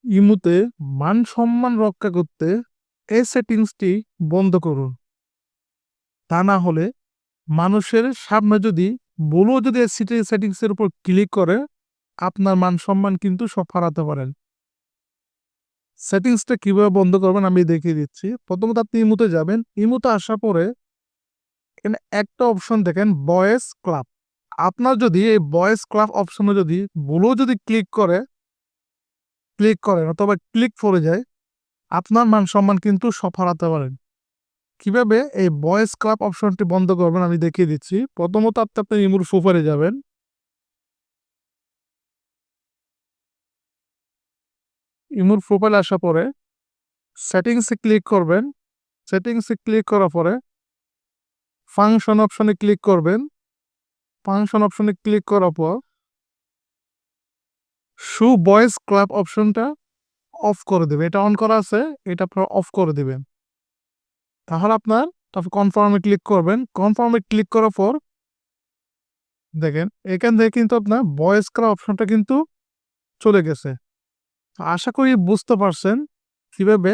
ইমুতে মান সম্মান রক্ষা করতে এই সেটিংসটি বন্ধ করুন। তা না হলে মানুষের সামনে যদি বলেও যদি এই সেটিংসের উপর ক্লিক করে আপনার মান সম্মান কিন্তু সব হারাতে পারেন। সেটিংসটা কিভাবে বন্ধ করবেন আমি দেখিয়ে দিচ্ছি। প্রথমত আপনি ইমুতে যাবেন। ইমুতে আসার পরে এখানে একটা অপশন দেখেন ভয়েস ক্লাব। আপনার যদি এই ভয়েস ক্লাব অপশনে যদি বলেও যদি ক্লিক করেন অথবা ক্লিক করে যায় আপনার মান সম্মান কিন্তু সব হারাতে পারেন। কিভাবে এই ভয়েস ক্লাব অপশনটি বন্ধ করবেন আমি দেখিয়ে দিচ্ছি। প্রথমত আপনি আপনার ইমুর প্রোফাইলে যাবেন। ইমুর প্রোফাইলে আসার পরে সেটিংসে ক্লিক করবেন। সেটিংসে ক্লিক করার পরে ফাংশন অপশনে ক্লিক করবেন। ফাংশন অপশনে ক্লিক করার পর শো ভয়েস ক্লাব অপশনটা অফ করে দেবেন। এটা অন করা আছে, এটা আপনারা অফ করে দিবেন। তাহলে তারপর কনফার্মে ক্লিক করবেন। কনফার্মে ক্লিক করার পর দেখেন এখান থেকে কিন্তু আপনার ভয়েস ক্লাব অপশনটা কিন্তু চলে গেছে। আশা করি বুঝতে পারছেন কিভাবে